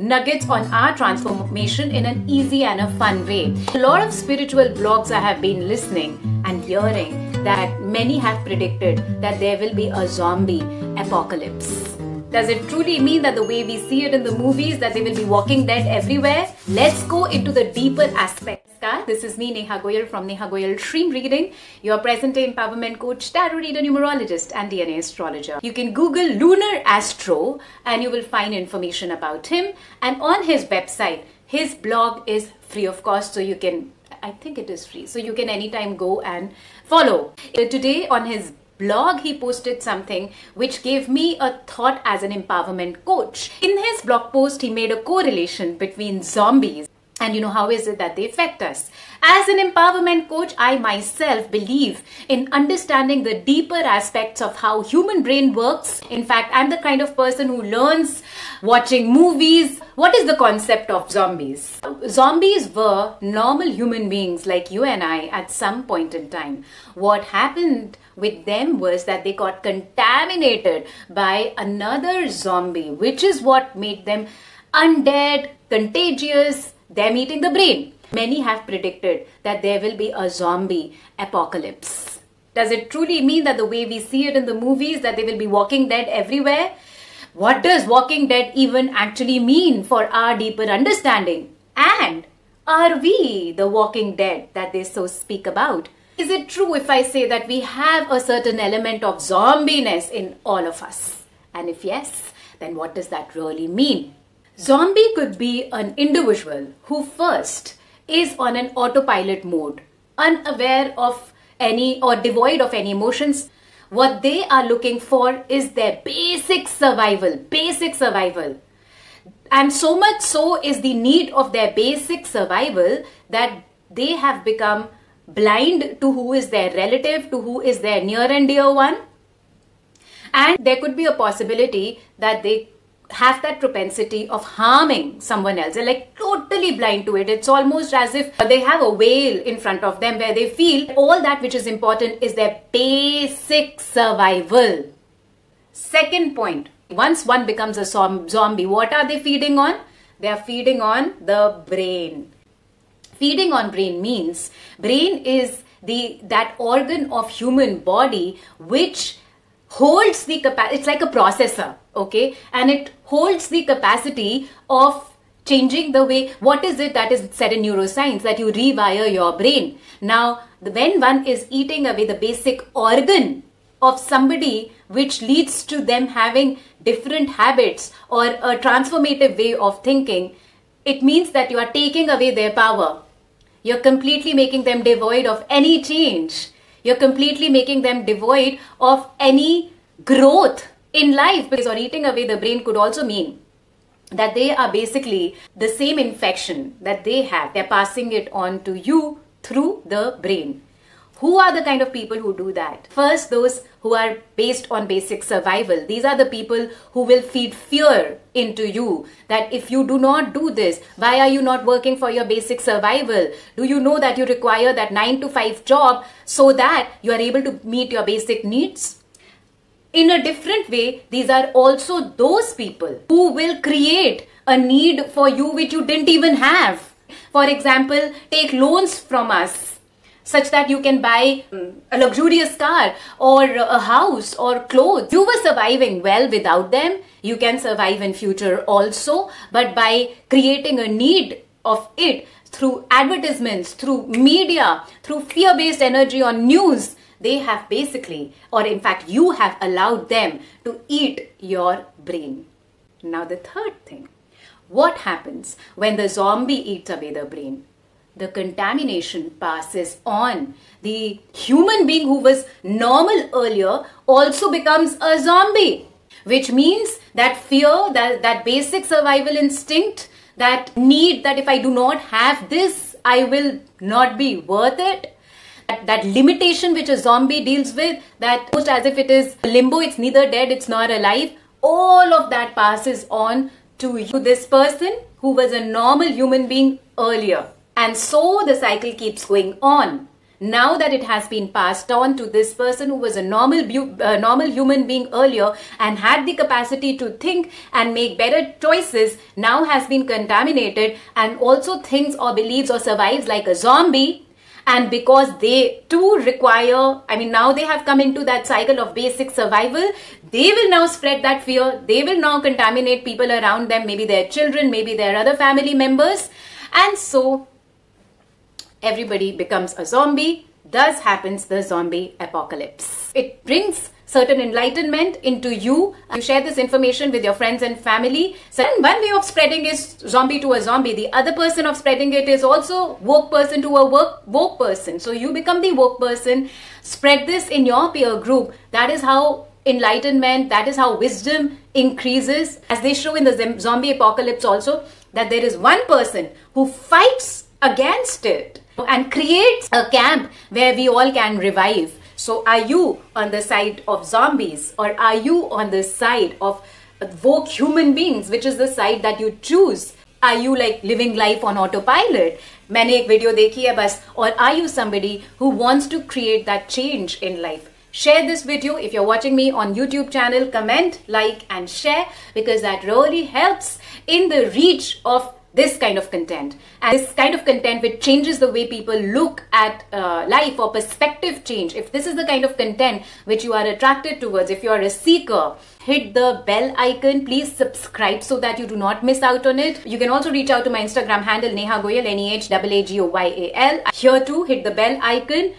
nuggets on our transformation in an easy and a fun way. A lot of spiritual blogs I have been listening and hearing that many have predicted that there will be a zombie apocalypse. Does it truly mean that the way we see it in the movies, that they will be walking dead everywhere? Let's go into the deeper aspects. This is me, Neha Goyal from Neha Goyal Dream Reading, your present-day empowerment coach, tarot reader, numerologist and DNA astrologer. You can Google Lunar Astro and you will find information about him. And on his website, his blog is free of cost, so you can, I think it is free, so you can anytime go and follow. Today on his blog, he posted something which gave me a thought as an empowerment coach. In his blog post, he made a correlation between zombies and how is it that they affect us. As an empowerment coach, I myself believe in understanding the deeper aspects of how human brain works. In fact, I'm the kind of person who learns watching movies. What is the concept of zombies? Zombies were normal human beings like you and I at some point in time. What happened with them was that they got contaminated by another zombie, which is what made them undead, contagious, them eating the brain. Many have predicted that there will be a zombie apocalypse. Does it truly mean that the way we see it in the movies, that they will be walking dead everywhere? What does walking dead even actually mean for our deeper understanding? And are we the walking dead that they so speak about? Is it true if I say that we have a certain element of zombiness in all of us? And if yes, then what does that really mean? Zombie could be an individual who first is on an autopilot mode, unaware of any or devoid of any emotions. What they are looking for is their basic survival. And so much so is the need of their basic survival that they have become blind to who is their relative, to who is their near and dear one. And there could be a possibility that they have that propensity of harming someone else. They're like totally blind to it. It's almost as if they have a veil in front of them where they feel all that which is important is their basic survival. Second point, once one becomes a zombie, what are they feeding on? They are feeding on the brain. Feeding on brain means brain is that organ of human body which holds the capacity. It's like a processor, okay, and it holds the capacity of changing the way. What is it that is said in neuroscience? That you rewire your brain. Now, when one is eating away the basic organ of somebody, which leads to them having different habits or a transformative way of thinking, it means that you are taking away their power. You're completely making them devoid of any change. You're completely making them devoid of any growth in life, because or eating away the brain could also mean that they are basically the same infection that they have. They're passing it on to you through the brain. Who are the kind of people who do that? First, those who are based on basic survival. These are the people who will feed fear into you, that if you do not do this, why are you not working for your basic survival? Do you know that you require that 9 to 5 job so that you are able to meet your basic needs? In a different way, these are also those people who will create a need for you which you didn't even have. For example, take loans from us, such that you can buy a luxurious car or a house or clothes. You were surviving well without them. You can survive in future also, but by creating a need of it through advertisements, through media, through fear-based energy on news, they have basically, or in fact you have allowed them to eat your brain. Now the third thing, what happens when the zombie eats away the brain? The contamination passes on. The human being who was normal earlier also becomes a zombie, which means that fear, that basic survival instinct, that need that if I do not have this, I will not be worth it. That limitation which a zombie deals with, that almost as if it is limbo, it's neither dead, it's not alive. All of that passes on to you, this person who was a normal human being earlier. And so the cycle keeps going on. now that it has been passed on to this person who was a normal human being earlier and had the capacity to think and make better choices, now has been contaminated and also thinks or believes or survives like a zombie. And because they too require, now they have come into that cycle of basic survival, they will now spread that fear. They will now contaminate people around them, maybe their children, maybe their other family members. And so everybody becomes a zombie. Thus happens the zombie apocalypse. It brings certain enlightenment into you. You share this information with your friends and family. So one way of spreading is zombie to a zombie. The other person of spreading it is also woke person to a woke person. So you become the woke person. Spread this in your peer group. That is how enlightenment, that is how wisdom increases. As they show in the zombie apocalypse also, that there is one person who fights against it and creates a camp where we all can revive. So are you on the side of zombies, or are you on the side of woke human beings, which is the side that you choose? Are you like living life on autopilot? मैंने एक video देखी है बस. Or are you somebody who wants to create that change in life? Share this video. If you're watching me on YouTube channel, comment, like and share, because that really helps in the reach of this kind of content, and this kind of content which changes the way people look at life, or perspective change. If this is the kind of content which you are attracted towards, if you are a seeker, hit the bell icon. Please subscribe so that you do not miss out on it. You can also reach out to my Instagram handle Neha Goyal, NEHAAGOYAL. Here too, hit the bell icon.